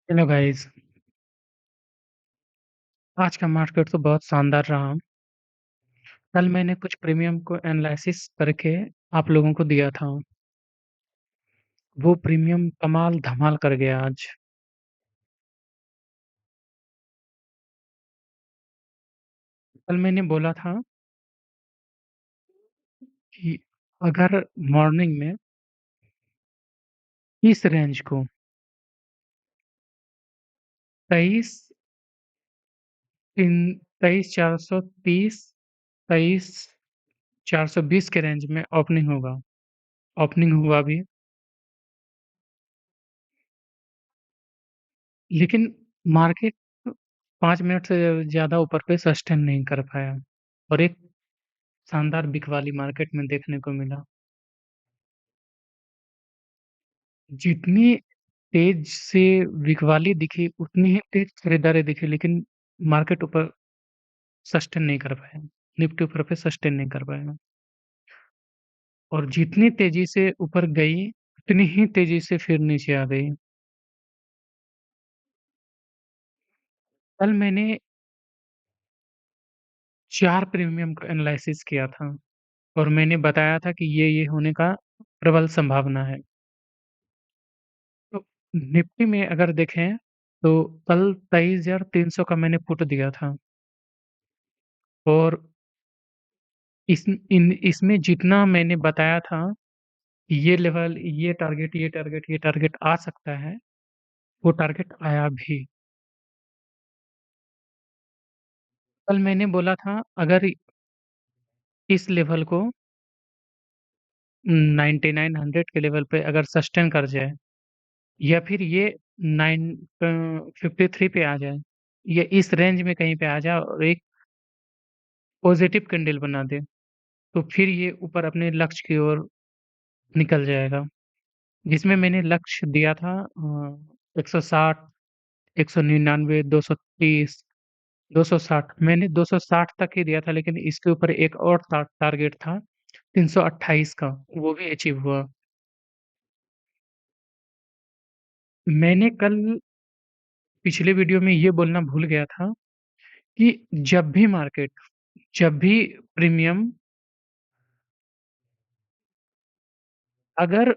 Hello guys. आज का market तो बहुत शानदार रहा। कल मैंने कुछ प्रीमियम को एनालिसिस करके आप लोगों को दिया था। वो प्रीमियम कमाल धमाल कर गया आज। कल मैंने बोला था कि अगर मॉर्निंग में इस रेंज को 23 23,430 23,420 के रेंज में ओपनिंग होगा। ओपनिंग हुआ भी, लेकिन मार्केट 5 मिनट से ज़्यादा ऊपर पे सस्टेन नहीं कर पाया और एक शानदार बिकवाली मार्केट में देखने को मिला। जितनी तेज से बिकवाली दिखी, उतनी ही तेज खरीदारी दिखी, लेकिन मार्केट ऊपर सस्टेन नहीं कर पाया। निफ्टी ऊपर पे सस्टेन नहीं कर पाया और जितनी तेजी से ऊपर गई, उतनी ही तेजी से फिर नीचे आ गई। कल मैंने 4 प्रीमियम का एनालिसिस किया था और मैंने बताया था कि ये होने का प्रबल संभावना है। तो निफ्टी में अगर देखें, तो कल 23,300 का मैंने पुट दिया था और इसमें जितना मैंने बताया था, ये लेवल, ये टारगेट आ सकता है, वो टारगेट आया भी। कल मैंने बोला था अगर इस लेवल को 9900 के लेवल पे अगर सस्टेन कर जाए या फिर ये 953 पे आ जाए या इस रेंज में कहीं पे आ जाए और एक पॉजिटिव कैंडल बना दे, तो फिर ये ऊपर अपने लक्ष्य की ओर निकल जाएगा। जिसमें मैंने लक्ष्य दिया था 160, 199, 230, 260। मैंने 260 तक ही दिया था, लेकिन इसके ऊपर एक और टारगेट था 328 का, वो भी अचीव हुआ। मैंने कल पिछले वीडियो में ये बोलना भूल गया था कि जब भी मार्केट, जब भी प्रीमियम अगर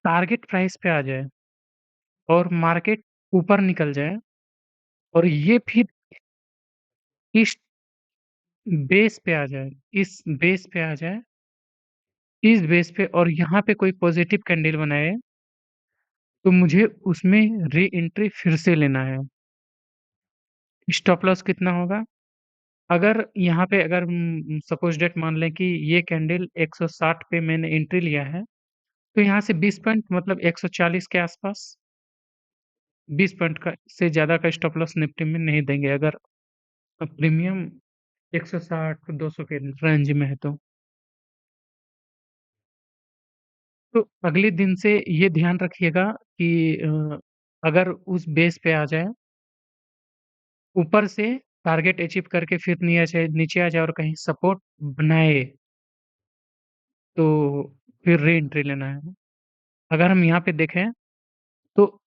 टारगेट प्राइस पे आ जाए और मार्केट ऊपर निकल जाए और ये फिर इस बेस पे आ जाए, इस बेस पे आ जाए, इस बेस पे और यहाँ पे कोई पॉजिटिव कैंडल बनाए, तो मुझे उसमें री एंट्री फिर से लेना है। स्टॉप लॉस कितना होगा? अगर यहाँ पे अगर सपोज डेट मान लें कि ये कैंडल 160 पे मैंने एंट्री लिया है, तो यहाँ से 20 पॉइंट मतलब 140 के आसपास, 20 पॉइंट का से ज़्यादा का स्टॉप लॉस निफ्टी में नहीं देंगे अगर प्रीमियम 160 200 के रेंज में है तो। तो अगले दिन से ये ध्यान रखिएगा कि अगर उस बेस पे आ जाए, ऊपर से टारगेट अचीव करके फिर नीचे आ जाए और कहीं सपोर्ट बनाए, तो फिर री एंट्री लेना है। अगर हम यहाँ पे देखें, तो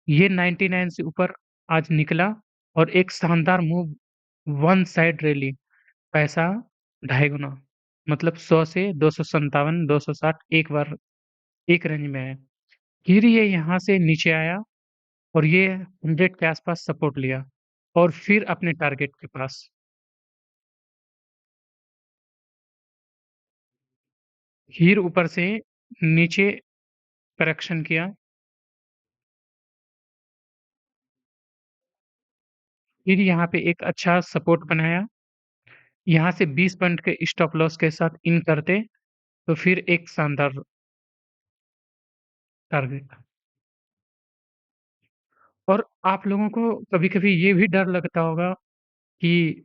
ये 99 से ऊपर आज निकला और एक शानदार मूव, वन साइड रैली, पैसा ढाई गुना, मतलब 100 से 257, 260 एक बार एक रेंज में है। फिर ये यहाँ से नीचे आया और ये 100 के आसपास सपोर्ट लिया और फिर अपने टारगेट के पास, फिर ऊपर से नीचे करेक्शन किया, फिर यहाँ पे एक अच्छा सपोर्ट बनाया, यहाँ से 20 पॉइंट के स्टॉप लॉस के साथ इन करते, तो फिर एक शानदार टारगेट। और आप लोगों को कभी-कभी ये भी डर लगता होगा कि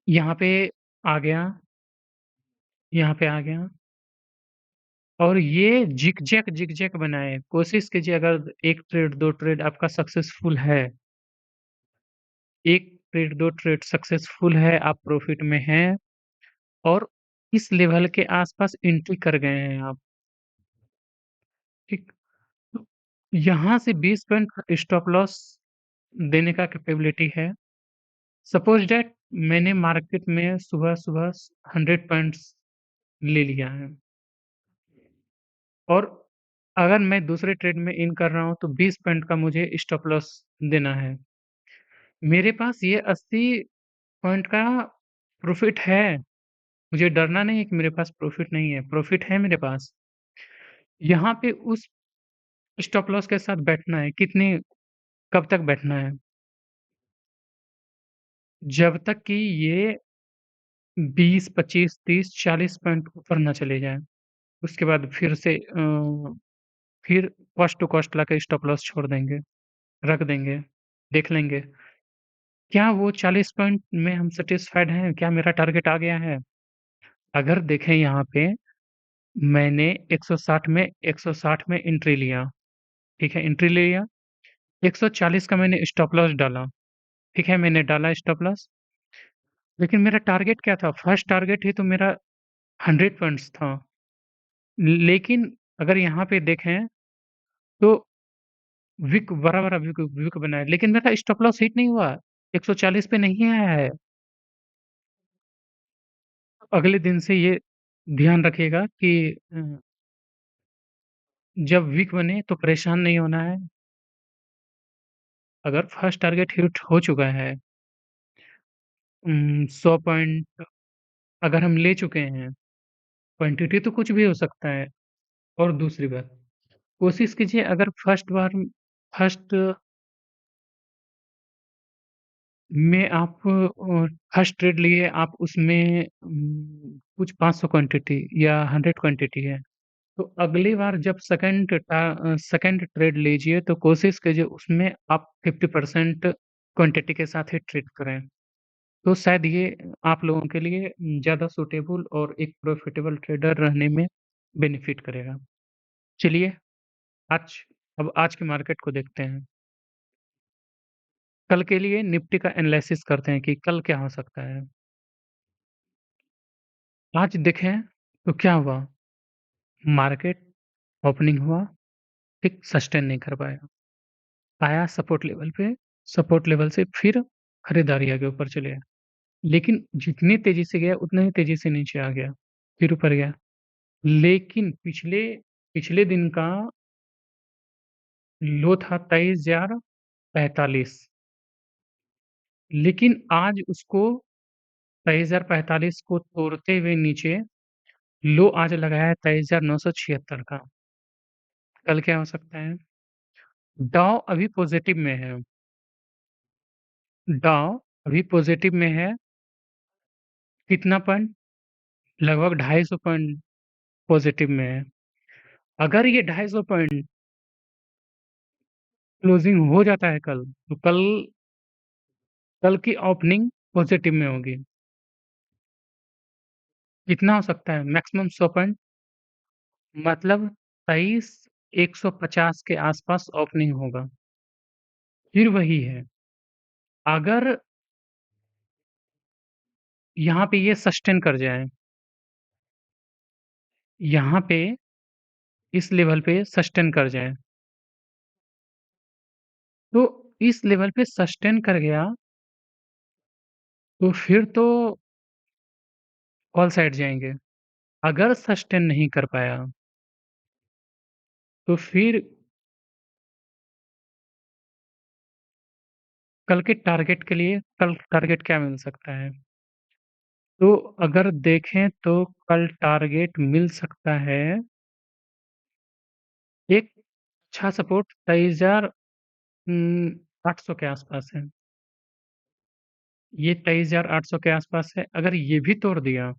यहाँ पे आ गया, यहाँ पे आ गया और ये जिग-जैग बनाए। कोशिश कीजिए, अगर 1 ट्रेड 2 ट्रेड आपका सक्सेसफुल है, 1 ट्रेड 2 ट्रेड सक्सेसफुल है, आप प्रॉफिट में हैं और इस लेवल के आस-पास एंट्री कर गए हैं आप, ठीक। तो यहाँ से 20 पॉइंट स्टॉप लॉस देने का कैपेबिलिटी है। सपोज दैट मैंने मार्केट में सुबह-सुबह 100 पॉइंट्स ले लिया है और अगर मैं दूसरे ट्रेड में इन कर रहा हूँ तो 20 पॉइंट का मुझे स्टॉप लॉस देना है। मेरे पास ये 80 पॉइंट का प्रॉफ़िट है। मुझे डरना नहीं है कि मेरे पास प्रॉफ़िट नहीं है, प्रॉफ़िट है मेरे पास। यहाँ पे उस स्टॉप लॉस के साथ बैठना है, कब तक बैठना है? जब तक कि ये 20, 25, 30, 40 पॉइंट ऊपर ना चले जाएँ। उसके बाद फिर से फिर कॉस्ट टू कॉस्ट लाके स्टॉप लॉस छोड़ देंगे, रख देंगे, देख लेंगे। क्या वो 40 पॉइंट में हम सैटिस्फाइड हैं? क्या मेरा टारगेट आ गया है? अगर देखें यहाँ पे मैंने 160 में एंट्री लिया, ठीक है? एंट्री ले लिया, 140 का मैंने स्टॉप लॉस डाला, ठीक है? मैंने डाला स्टॉप लॉस, लेकिन मेरा टारगेट क्या था? फर्स्ट टारगेट ही तो मेरा 100 पॉइंट्स था। लेकिन अगर यहाँ पे देखें तो विक बड़ा-बड़ा विक विक बना है, लेकिन मेरा स्टॉप लॉस हिट नहीं हुआ, 140 पे नहीं आया है। अगले दिन से ये ध्यान रखिएगा कि जब विक बने तो परेशान नहीं होना है। अगर फर्स्ट टारगेट हिट हो चुका है 100 पॉइंट अगर हम ले चुके हैं, क्वांटिटी तो कुछ भी हो सकता है। और दूसरी बात, कोशिश कीजिए अगर फर्स्ट में आप फर्स्ट ट्रेड लिए आप उसमें कुछ 500 क्वांटिटी या 100 क्वांटिटी है, तो अगली बार जब सेकंड ट्रेड लीजिए तो कोशिश कीजिए उसमें आप 50% क्वांटिटी के साथ ही ट्रेड करें। तो शायद ये आप लोगों के लिए ज़्यादा सूटेबल और एक प्रॉफिटेबल ट्रेडर रहने में बेनिफिट करेगा। चलिए आज आज के मार्केट को देखते हैं। कल के लिए निफ्टी का एनालिसिस करते हैं कि कल क्या हो सकता है। आज देखें तो क्या हुआ? मार्केट ओपनिंग हुआ, ठीक सस्टेन नहीं कर पाया। आया सपोर्ट लेवल पे, सपोर्ट लेवल से फिर खरीदारी आगे ऊपर चले गया। लेकिन जितनी तेज़ी से गया उतना ही तेज़ी से नीचे आ गया, फिर ऊपर गया। लेकिन पिछले पिछले दिन का लो था 23,045 लेकिन आज उसको 23,045 को तोड़ते हुए नीचे लो आज लगाया है 23,976 का। कल क्या हो सकता है? डाउ अभी पॉज़िटिव में है। डाउ अभी पॉज़िटिव में है, कितना पॉइंट? लगभग 250 पॉइंट पॉज़िटिव में है। अगर ये 250 पॉइंट क्लोजिंग हो जाता है कल, तो कल की ओपनिंग पॉज़िटिव में होगी। कितना हो सकता है? मैक्सिमम 100 पॉइंट मतलब 23,150 के आस-पास ओपनिंग होगा। फिर वही है, अगर यहाँ पे ये सस्टेन कर जाए, यहाँ पे इस लेवल पे सस्टेन कर जाए, तो इस लेवल पे सस्टेन कर गया, तो फिर तो कॉल साइड जाएँगे। अगर सस्टेन नहीं कर पाया, तो फिर कल टारगेट क्या मिल सकता है? तो अगर देखें तो कल टारगेट मिल सकता है एक अच्छा सपोर्ट 23,800 के आसपास है। ये 23,800 के आसपास है, अगर ये भी तोड़ दिया,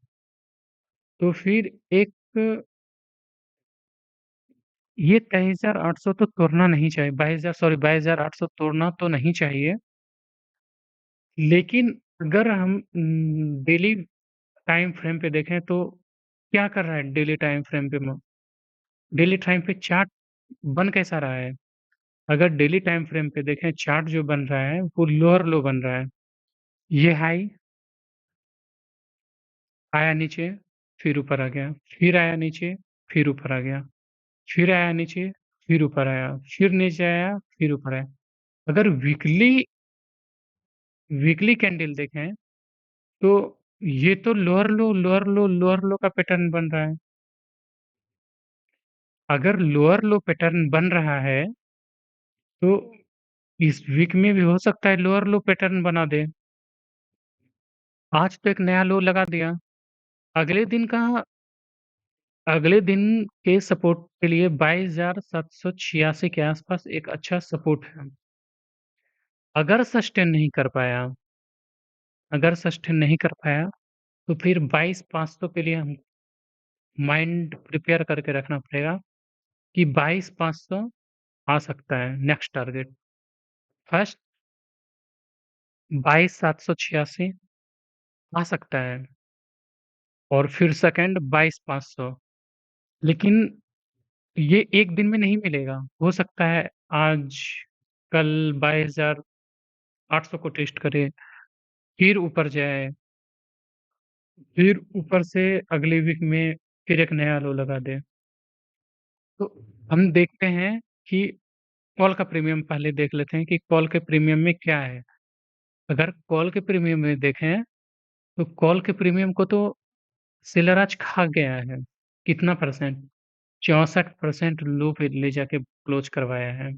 तो फिर एक ये 23,800 तो तोड़ना नहीं चाहिए, 22,800 तोड़ना तो नहीं चाहिए। लेकिन अगर हम डेली टाइम फ्रेम पे देखें तो क्या कर रहा है डेली टाइम फ्रेम पे डेली टाइम पे चार्ट बन कैसा रहा है? अगर डेली टाइम फ्रेम पे देखें चार्ट जो बन रहा है वो लोअर लो बन रहा है। ये हाई आया नीचे, फिर ऊपर आ गया, फिर आया नीचे, फिर ऊपर आ गया। फिर आया नीचे, फिर ऊपर आया, फिर नीचे आया, फिर ऊपर आया। अगर वीकली वीकली कैंडल देखें तो ये तो लोअर लो, लोअर लो, लोअर लो का पैटर्न बन रहा है। अगर लोअर लो पैटर्न बन रहा है तो इस वीक में भी हो सकता है लोअर लो पैटर्न बना दे। आज तो एक नया लो लगा दिया। अगले दिन का अगले दिन के सपोर्ट के लिए 22,786 के आसपास एक अच्छा सपोर्ट है। अगर सस्टेन नहीं कर पाया अगर सस्टेन नहीं कर पाया तो फिर 22,500 के लिए हम माइंड प्रिपेयर करके रखना पड़ेगा कि 22,500 आ सकता है नेक्स्ट टारगेट। फर्स्ट 22,786 आ सकता है और फिर सेकंड 22,500। लेकिन ये एक दिन में नहीं मिलेगा। हो सकता है आज कल 22,800 को टेस्ट करे, फिर ऊपर जाए, फिर ऊपर से अगले वीक में फिर एक नया लो लगा दे। तो हम देखते हैं कि कॉल का प्रीमियम पहले देख लेते हैं कि कॉल के प्रीमियम में क्या है। अगर कॉल के प्रीमियम में देखें तो कॉल के प्रीमियम को तो सेलर आज खा गया है। कितना परसेंट? 64% लो पे ले जाके क्लोज करवाया है।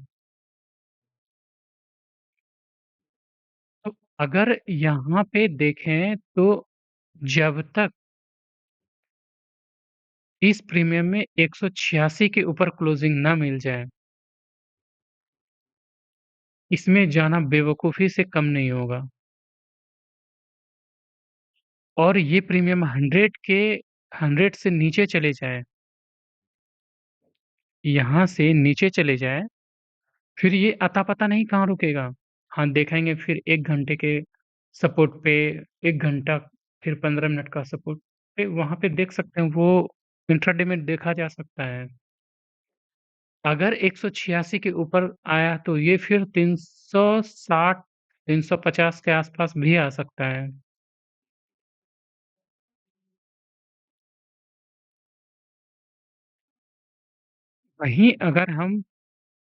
तो अगर यहाँ पे देखें तो जब तक इस प्रीमियम में 186 के ऊपर क्लोजिंग ना मिल जाए, इसमें जाना बेवकूफ़ी से कम नहीं होगा। और ये प्रीमियम 100 से नीचे चले जाए, यहाँ से नीचे चले जाए, फिर ये अता-पता नहीं कहाँ रुकेगा। हाँ, देखेंगे फिर 1 घंटे के सपोर्ट पे 1 घंटा, फिर 15 मिनट का सपोर्ट पे वहाँ पे देख सकते हैं, वो इंट्राडे में देखा जा सकता है। अगर 186 के ऊपर आया तो ये फिर 360, 350 के आसपास भी आ सकता है। वहीं अगर हम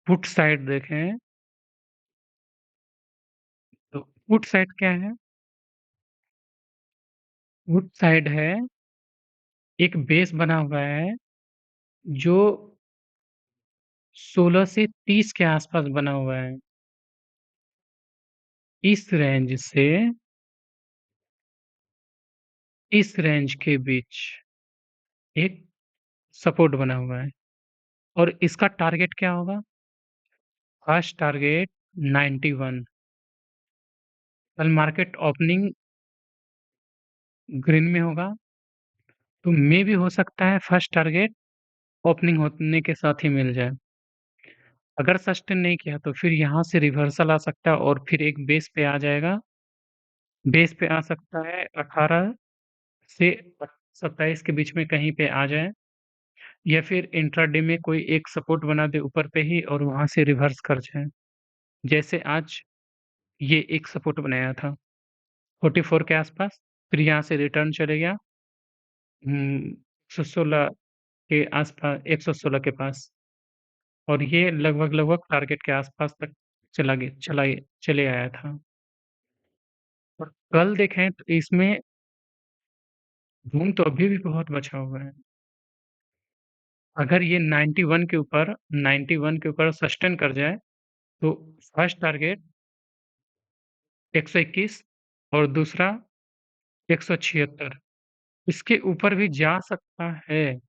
पुट साइड देखें, तो पुट साइड क्या है? पुट साइड है, एक बेस बना हुआ है, जो 16 से 30 के आसपास बना हुआ है। इस रेंज से इस रेंज के बीच एक सपोर्ट बना हुआ है और इसका टारगेट क्या होगा? First target 91। कल मार्केट ओपनिंग ग्रीन में होगा, तो मे भी हो सकता है फर्स्ट टारगेट ओपनिंग होने के साथ ही मिल जाए। अगर सस्टेन नहीं किया तो फिर यहाँ से रिवर्सल आ सकता है और फिर एक बेस पे आ जाएगा। बेस पे आ सकता है 18 से 27 के बीच में कहीं पे आ जाए, या फिर इंट्राडे में कोई एक सपोर्ट बना दे ऊपर पे ही और वहाँ से रिवर्स कर जाए। जैसे आज ये एक सपोर्ट बनाया था 44 के आसपास, फिर यहाँ से रिटर्न चले गया 116 के आसपास, 116 के पास, और ये लगभग-लगभग टारगेट के आसपास तक चले आया था। और कल देखें तो इसमें धूम तो अभी भी बहुत बचा हुआ है। अगर ये 91 के ऊपर सस्टेन कर जाए तो फर्स्ट टारगेट 121 और दूसरा 176, इसके ऊपर भी जा सकता है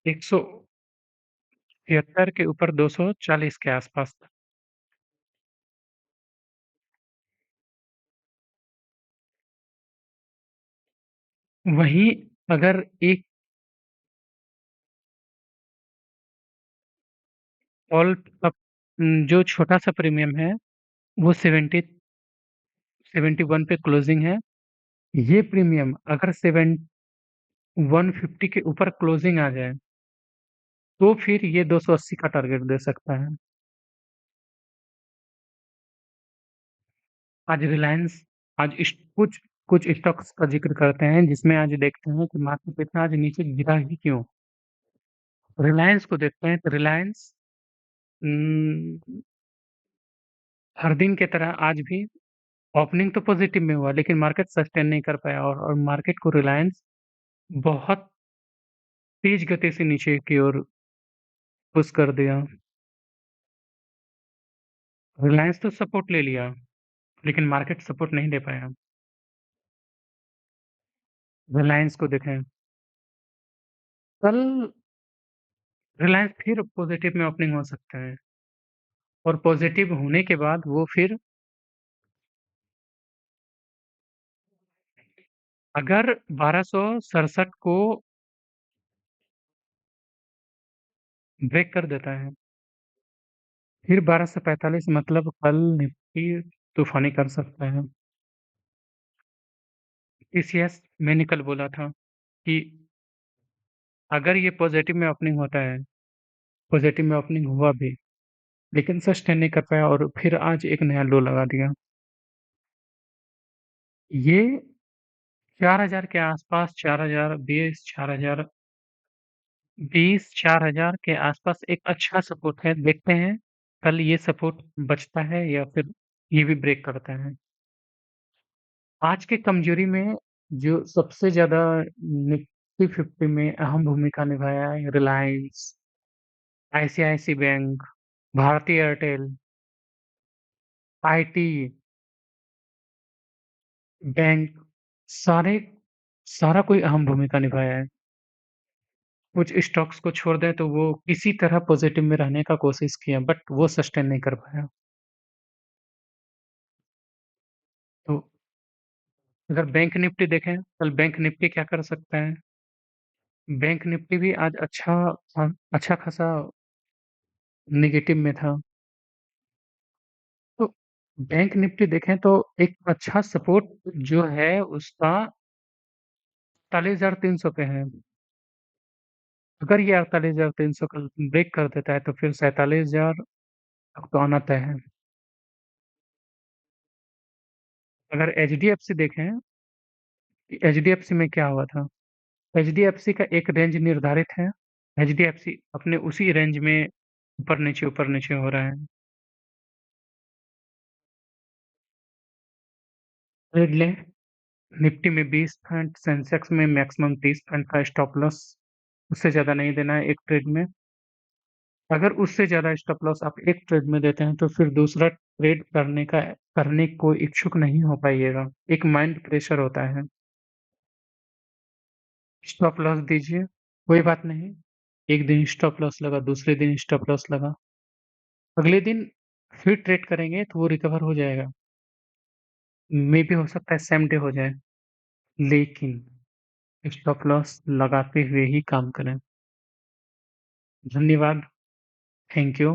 173 के ऊपर 240 के आसपास तक। वहीं अगर एक कॉल का जो छोटा-सा प्रीमियम है वो 71 पे क्लोजिंग है। ये प्रीमियम अगर 150 के ऊपर क्लोजिंग आ जाए तो फिर ये 280 का टारगेट दे सकता है। आज रिलायंस आज इस कुछ कुछ स्टॉक्स का ज़िक्र करते हैं जिसमें आज देखते हैं कि मार्केट इतना आज नीचे गिरा ही क्यों? रिलायंस को देखते हैं तो रिलायंस उम, हर दिन की तरह आज भी ओपनिंग तो पॉजिटिव में हुआ लेकिन मार्केट सस्टेन नहीं कर पाया और मार्केट को रिलायंस बहुत तेज गति से नीचे की ओर पुश कर दिया। रिलायंस तो सपोर्ट ले लिया लेकिन मार्केट सपोर्ट नहीं दे पाया। रिलायंस को देखें, कल रिलायंस फिर पॉजिटिव में ओपनिंग हो सकता है और पॉजिटिव होने के बाद वो फिर अगर 1267 को ब्रेक कर देता है, फिर 1245 मतलब कल निफ्टी तूफानी कर सकता है। टीसीएस मैंने कल बोला था कि अगर ये पॉजिटिव में ओपनिंग होता है, पॉजिटिव में ओपनिंग हुआ भी, लेकिन सस्टेन नहीं कर पाया और फिर आज एक नया लो लगा दिया। ये 4000 के आसपास 4020 के आसपास एक अच्छा सपोर्ट है। देखते हैं कल ये सपोर्ट बचता है या फिर ये भी ब्रेक करता है। आज की कमजोरी में जो सबसे ज़्यादा निफ्टी 50 में अहम भूमिका निभाया है Reliance, ICIC bank, Bharti Airtel, IT bank सारे सारा कोई अहम भूमिका निभाया है। कुछ स्टॉक्स को छोड़ दें तो वो किसी तरह पॉजिटिव में रहने का कोशिश किया बट वो सस्टेन नहीं कर पाया। तो अगर बैंक निफ्टी देखें, कल बैंक निफ्टी क्या कर सकता है? बैंक निफ्टी भी आज अच्छा खासा नेगेटिव में था। तो बैंक निफ्टी देखें तो एक अच्छा सपोर्ट जो है उसका 48,300 पे है। अगर ये 48,300 कल ब्रेक कर देता है तो फिर 47,000 तक तो आना तय है। अगर एचडीएफसी देखें, एचडीएफसी में क्या हुआ था? एचडीएफसी का एक रेंज निर्धारित है। एचडीएफसी अपने उसी रेंज में ऊपर नीचे हो रहा है। ट्रेड लें, निफ्टी में 20 पॉइंट, सेंसेक्स में मैक्सिमम 30 पॉइंट का स्टॉप लॉस, उससे ज़्यादा नहीं देना है एक ट्रेड में। अगर उससे ज़्यादा स्टॉप लॉस आप एक ट्रेड में देते हैं तो फिर दूसरा ट्रेड करने को इच्छुक नहीं हो पाइएगा। एक माइंड प्रेशर होता है। स्टॉप लॉस दीजिए, कोई बात नहीं। एक दिन स्टॉप लॉस लगा, दूसरे दिन स्टॉप लॉस लगा, अगले दिन फिर ट्रेड करेंगे तो वो रिकवर हो जाएगा। मे भी हो सकता है सेम डे हो जाए, लेकिन स्टॉप लॉस लगाते हुए ही काम करें। धन्यवाद, थैंक यू।